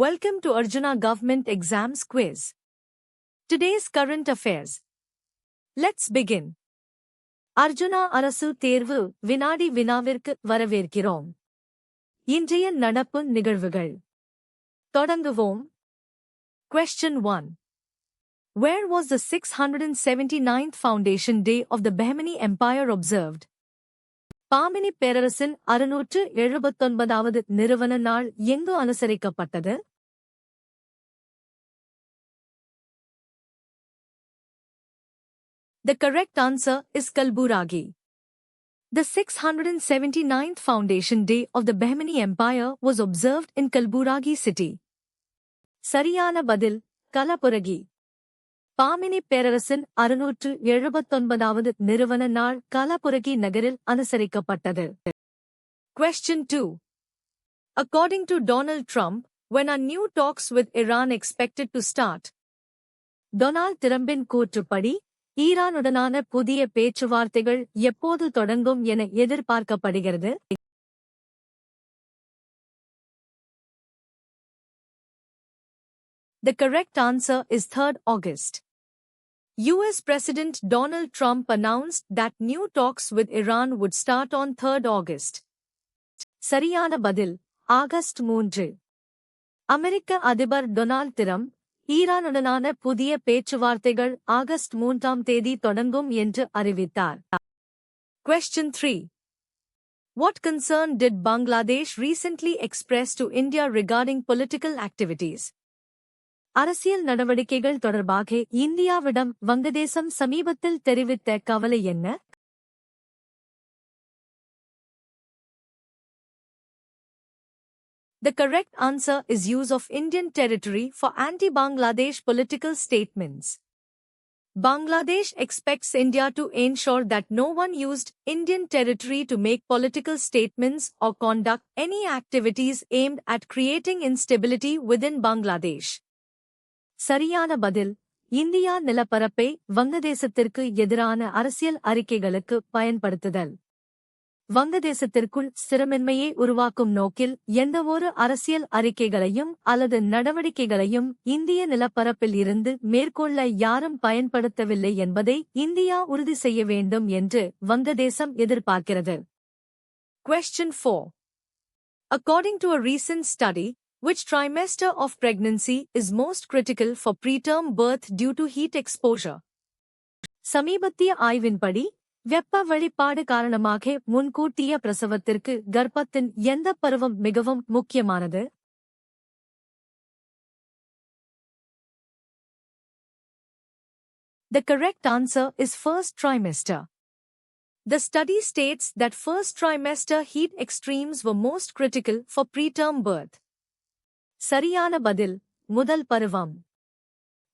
Welcome to Arjuna Government Exams Quiz. Today's current affairs. Let's begin. Arjuna அரசு தேர்வு வினாடி வினாவிற்கு வரவேற்கிறோம். இன்றைய நடப்பு நிகழ்வுகள். தொடங்குவோம். Question 1. Where was the 679th Foundation Day of the Bahmani Empire observed? Bhamini பேரரசின் 679வது நிறுவன நாள் எங்கு அனுசரிக்கப்பட்டது? The correct answer is Kalburagi. The 679th Foundation Day of the Bahmani Empire was observed in Kalburagi city. சரியான பதில் கலபுரகி. பாமினி பேரரசின் 679வது நிறுவன நாள் கலபுரகி நகரில் அனுசரிக்கப்பட்டது. Question 2. According to Donald Trump, when are new talks with Iran expected to start? Donald ட்ரம்பின் கூற்றுப்படி ஈரானுடனான புதிய பேச்சுவார்த்தைகள் எப்போது தொடங்கும் என எதிர்பார்க்கப்படுகிறது? The correct answer is 3rd August. US President Donald Trump announced that new talks with Iran would start on 3rd August. சரியான பதில் ஆகஸ்ட் 3. அமெரிக்க அதிபர் டொனால்ட் ட்ரம்ப் ஈரானுடனான புதிய பேச்சுவார்த்தைகள் ஆகஸ்ட் 3ஆம் தேதி தொடங்கும் என்று அறிவித்தார். Question 3. What concern did Bangladesh recently express to India regarding political activities? அரசியல் நடவடிக்கைகள் தொடர்பாக இந்தியாவிடம் வங்கதேசம் சமீபத்தில் தெரிவித்த கவலை என்ன? The correct answer is use of Indian territory for anti-Bangladesh political statements. Bangladesh expects India to ensure that no one used Indian territory to make political statements or conduct any activities aimed at creating instability within Bangladesh. சரியான பதில் India நிலப்பரப்பை வங்கதேசத்திற்கு எதிரான அரசியல் அறிக்கைகளுக்கு பயன்படுத்துதல். வங்கதேசத்திற்குள் ஸ்திரமின்மையை உருவாக்கும் நோக்கில் எந்தவொரு அரசியல் அறிக்கைகளையும் அல்லது நடவடிக்கைகளையும் இந்திய நிலப்பரப்பில் இருந்து மேற்கொள்ள யாரும் பயன்படுத்தவில்லை என்பதை இந்தியா உறுதி செய்ய வேண்டும் என்று வங்கதேசம் எதிர்பார்க்கிறது. Question 4. According to a recent study, which trimester of pregnancy is most critical for preterm birth due to heat exposure? சமீபத்திய ஆய்வின்படி வெப்ப வெளிப்பாடு காரணமாக முன்கூட்டிய பிரசவத்திற்கு கர்ப்பத்தின் எந்த பருவம் மிகவும் முக்கியமானது? The correct answer is first trimester. The study states that first trimester heat extremes were most critical for preterm birth. சரியான பதில் முதல் பருவம்.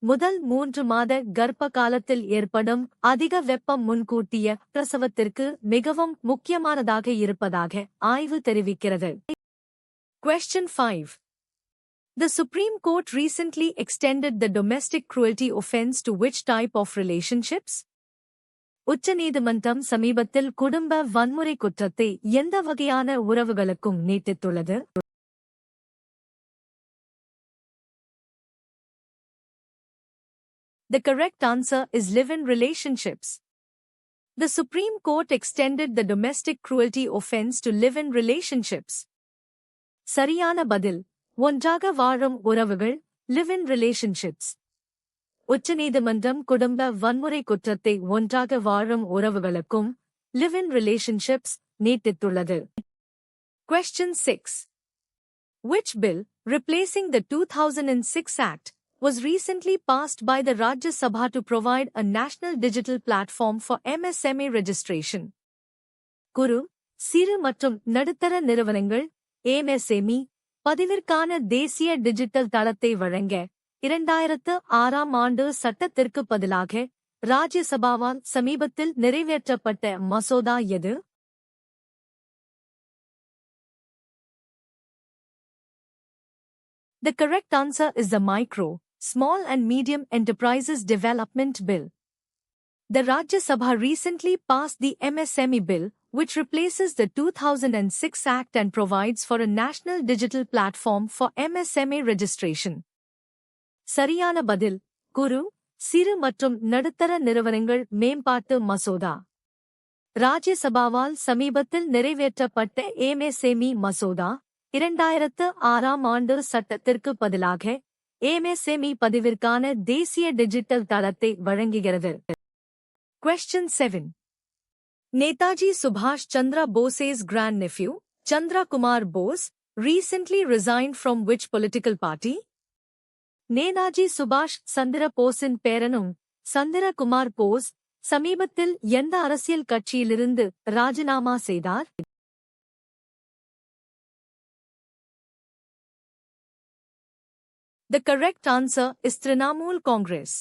முதல் 3 மாத கர்ப்ப காலத்தில் ஏற்படும் அதிக வெப்பம் முன்கூட்டிய பிரசவத்திற்கு மிகவும் முக்கியமானதாக இருப்பதாக ஆய்வு தெரிவிக்கிறது. Question 5. The Supreme Court recently extended the domestic cruelty offence to which type of relationships? உச்சநீதிமன்றம் சமீபத்தில் குடும்ப வன்முறை குற்றத்தை எந்த வகையான உறவுகளுக்கும் நீட்டித்துள்ளது? The correct answer is live-in relationships. The Supreme Court extended the domestic cruelty offence to live-in relationships. சரியான பதில் ஒன்றாக வாழும் உறவுகள் live-in relationships. உச்சநீதிமன்றம் குடும்ப வன்முறை குற்றத்தை ஒன்றாக வாழும் உறவுகளுக்கும் live-in relationships நீட்டித்துள்ளது. Question 6. Which bill, replacing the 2006 Act, was recently passed by the Rajya Sabha to provide a national digital platform for MSME registration? குறு, சிறு மற்றும் நடுத்தர நிறுவனங்கள் MSME பதிவிற்கான தேசிய டிஜிட்டல் தளத்தை வழங்க 2006ஆம் ஆண்டு சட்டத்திற்கு பதிலாக ராஜ்யசபாவால் சமீபத்தில் நிறைவேற்றப்பட்ட மசோதா எது? The correct answer is the Micro, Small and Medium Enterprises Development Bill. The Rajya Sabha recently passed the MSME bill, which replaces the 2006 Act and provides for a national digital platform for MSME registration. சரியான பதில் குறு, சிறு மற்றும் நடுத்தர நிறுவனங்கள் மேம்பாட்டு மசோதா. ராஜ்யசபாவால் சமீபத்தில் நிறைவேற்றப்பட்ட MSME மசோதா 2006ஆம் ஆண்டு சட்டத்திற்கு பதிலாக MSME பதிவிற்கான தேசிய டிஜிட்டல் தளத்தை வழங்குகிறது. Question 7. Netaji Subhash Chandra Bose's grandnephew, Chandra Kumar Bose, recently resigned from which political party? Netaji சுபாஷ் சந்திர போஸின் பேரனும் சந்திர குமார் போஸ் சமீபத்தில் எந்த அரசியல் கட்சியிலிருந்து ராஜினாமா செய்தார்? The correct answer is Trinamool Congress.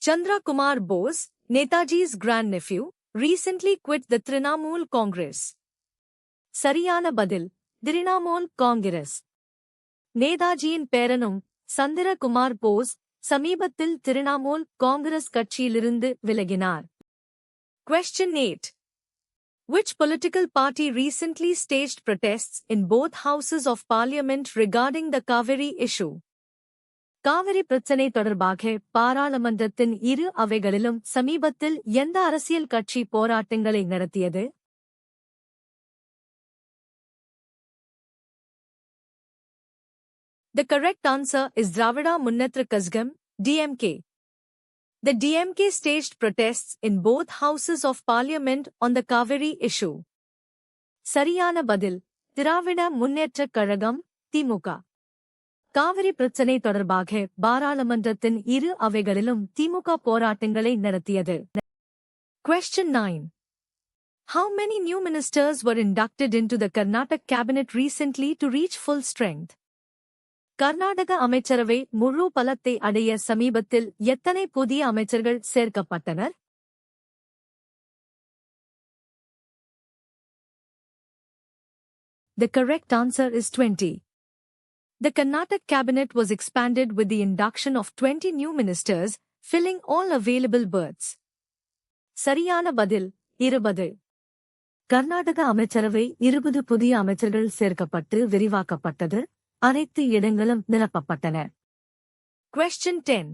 Chandra Kumar Bose, Netaji's grandnephew, recently quit the Trinamool Congress. சரியான பதில் திரிணாமூல் காங்கிரஸ். நேதாஜியின் பேரனும் சந்திர குமார் போஸ் சமீபத்தில் திரிணாமூல் காங்கிரஸ் கட்சியிலிருந்து விலகினார். Question 8. Which political party recently staged protests in both houses of parliament regarding the Kaveri issue? Kaveri பிரச்சினை தொடர்பாக பாராளுமன்றத்தின் இரு அவைகளிலும் சமீபத்தில் எந்த அரசியல் கட்சி போராட்டங்களை நடத்தியது? The correct answer is Dravida Munnetra Kazhagam, DMK. The DMK staged protests in both houses of parliament on the Kaveri issue. சரியான பதில் திராவிட முன்னேற்றக் கழகம், திமுக. காவிரி பிரச்சினை தொடர்பாக பாராளுமன்றத்தின் இரு அவைகளிலும் திமுக போராட்டங்களை நடத்தியது. Question 9. How many new ministers were inducted into the Karnataka cabinet recently to reach full strength? Karnataka அமைச்சரவை முழு பலத்தை அடைய சமீபத்தில் எத்தனை புதிய அமைச்சர்கள் சேர்க்கப்பட்டனர்? The correct answer is 20. The Karnataka cabinet was expanded with the induction of 20 new ministers, filling all available berths. சரியான பதில் 20. கர்நாடக அமைச்சரவை 20 புதிய அமைச்சர்கள் சேர்க்கப்பட்டு விரிவாக்கப்பட்டது. அனைத்து இடங்களும் நிரப்பப்பட்டன. Question 10.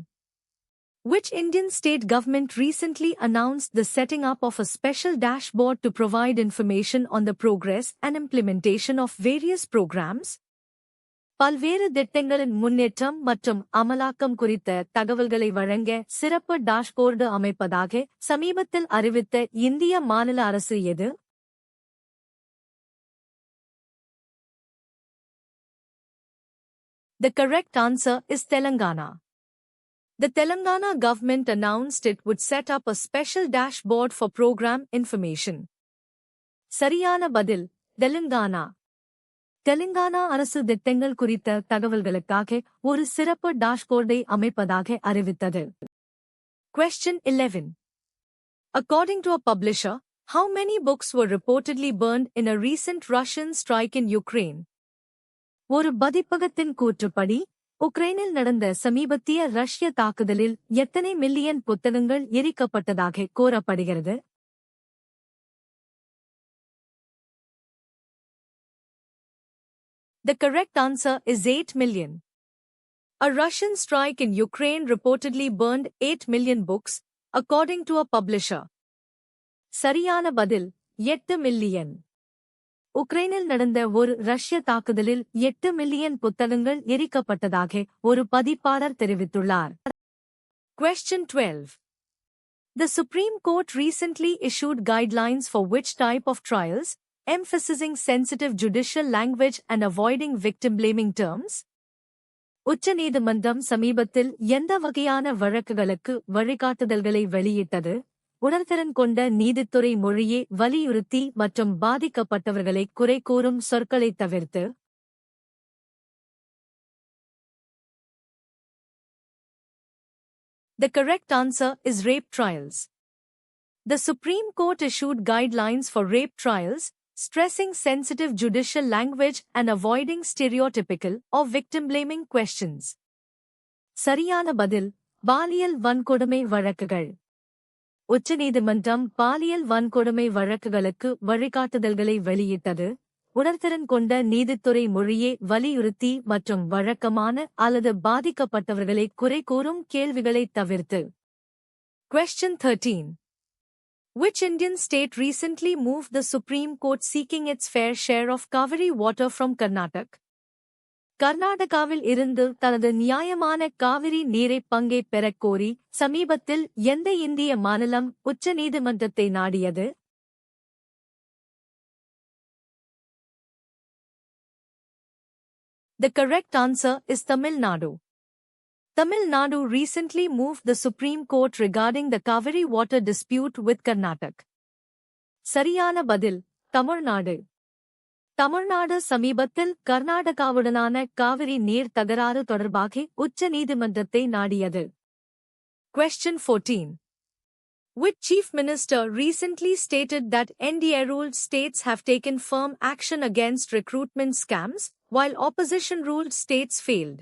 Which Indian state government recently announced the setting up of a special dashboard to provide information on the progress and implementation of various programs? பல்வேறு திட்டங்களின் முன்னேற்றம் மற்றும் அமலாக்கம் குறித்த தகவல்களை வழங்க சிறப்பு டாஷ்போர்டு அமைப்பதாக சமீபத்தில் அறிவித்த இந்திய மாநில அரசு எது? The correct answer is Telangana. The Telangana government announced it would set up a special dashboard for program information. சரியான பதில் தெலுங்கானா. தெலுங்கானா அரசு திட்டங்கள் குறித்த தகவல்களுக்காக ஒரு சிறப்பு டாஷ்போர்டை அமைப்பதாக அறிவித்தது. Question 11. According to a publisher, how many books were reportedly burned in a recent Russian strike in Ukraine? ஒரு பதிப்பகத்தின் கூற்றுப்படி உக்ரைனில் நடந்த சமீபத்திய ரஷ்ய தாக்குதலில் எத்தனை மில்லியன் புத்தகங்கள் எரிக்கப்பட்டதாக கூறப்படுகிறது? The correct answer is 8 million. A Russian strike in Ukraine reportedly burned 8 million books, according to a publisher. சரியான பதில் 8 மில்லியன். உக்ரைனில் நடந்த ஒரு ரஷ்ய தாக்குதலில் 8 மில்லியன் புத்தகங்கள் எரிக்கப்பட்டதாக ஒரு பதிப்பாளர் தெரிவித்துள்ளார். Question 12. The Supreme Court recently issued guidelines for which type of trials, emphasizing sensitive judicial language and avoiding victim-blaming terms? உச்சநீதிமன்றம் சமீபத்தில் எந்த வகையான வழக்குகளுக்கு வழிகாட்டுதல்களை வெளியிட்டது? உணர்திறன் கொண்ட நீதித்துறை மொழியை வலியுறுத்தி மற்றும் பாதிக்கப்பட்டவர்களை குறை கூறும் சொற்களை தவிர்த்து. The correct answer is rape trials. The Supreme Court issued guidelines for rape trials, stressing sensitive judicial language and avoiding stereotypical or victim-blaming questions. சரியான பதில் பாலியல் வன்கொடுமை வழக்குகள். உச்சநீதிமன்றம் பாலியல் வன்கொடுமை வழக்குகளுக்கு வழிகாட்டுதல்களை வெளியிட்டது. உணர்திறன் கொண்ட நீதித்துறை மொழியை வலியுறுத்தி மற்றும் வழக்கமான அல்லது பாதிக்கப்பட்டவர்களை குறை கூறும் கேள்விகளைத் தவிர்த்து. Question 13. Which Indian state recently moved the Supreme Court seeking its fair share of Kaveri water from Karnataka? கர்நாடகாவில் இருந்து தனது நியாயமான காவிரி நீரை பங்கை பெறக் கோரி சமீபத்தில் எந்த இந்திய மாநிலம் உச்ச நீதிமன்றத்தை நாடியது? The correct answer is Tamil Nadu. Tamil Nadu recently moved the Supreme Court regarding the Kaveri water dispute with Karnataka. சரியான பதில் தமிழ்நாடு. தமிழ்நாடு சமீபத்தில் கர்நாடகாவுடனான காவிரி நீர் தகராறு தொடர்பாக உச்ச நீதிமன்றத்தை நாடியது. Question 14. Which chief minister recently stated that NDA-ruled states have taken firm action against recruitment scams, while opposition-ruled states failed?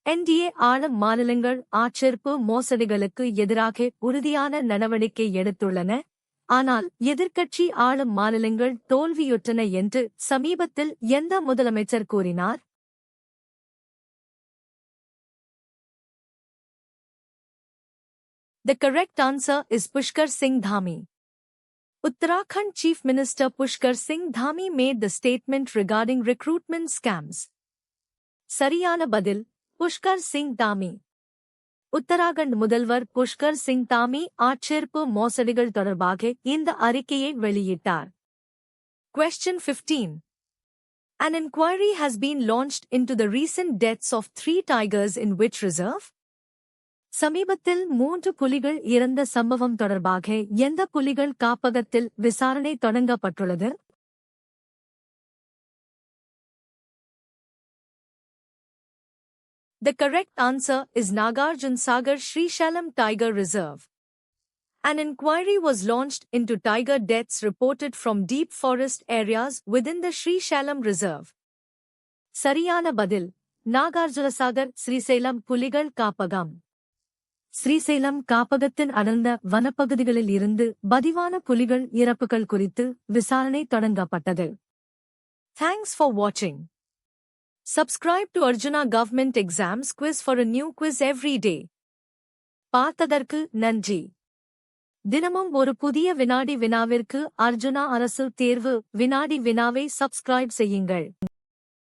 NDA ஆளும் மாநிலங்கள் ஆட்சேர்ப்பு மோசடிகளுக்கு எதிராக உறுதியான நடவடிக்கை எடுத்துள்ளன, ஆனால் எதிர்க்கட்சி ஆளும் மாநிலங்கள் தோல்வியுற்றன என்று சமீபத்தில் எந்த முதலமைச்சர் கூறினார்? The correct answer is Pushkar Singh Dhami. Uttarakhand Chief Minister Pushkar Singh Dhami made the statement regarding recruitment scams. சரியான பதில் புஷ்கர் சிங் தாமி. உத்தராகண்ட் முதல்வர் புஷ்கர் சிங் தாமி ஆட்சேர்ப்பு மோசடிகள் தொடர்பாக இந்த அறிக்கையை வெளியிட்டார். Question 15. An inquiry has been launched into the recent deaths of 3 tigers in which reserve? சமீபத்தில் 3 புலிகள் இறந்த சம்பவம் தொடர்பாக எந்த புலிகள் காப்பகத்தில் விசாரணை தொடங்கப்பட்டுள்ளது? The correct answer is Nagarjun Sagar Srisailam Tiger Reserve. An inquiry was launched into tiger deaths reported from deep forest areas within the Srisailam Reserve. சரியான பதில் நாகார்ஜுனசாகர் ஸ்ரீசைலம் புலிகள் காப்பகம். ஸ்ரீசைலம் காப்பகத்தின் அடர்ந்த வனப்பகுதிகளில் இருந்து பதிவான புலிகள் இறப்புகள் குறித்து விசாரணை தொடங்கப்பட்டது. Thanks for watching. Subscribe to Arjuna Government Exams Quiz for a new quiz every day. பார்த்ததற்கு நன்றி. தினமும் ஒரு புதிய வினாடி வினாவிற்கு அர்ஜுனா அரசு தேர்வு வினாடி வினாவை சப்ஸ்கிரைப் செய்யுங்கள்.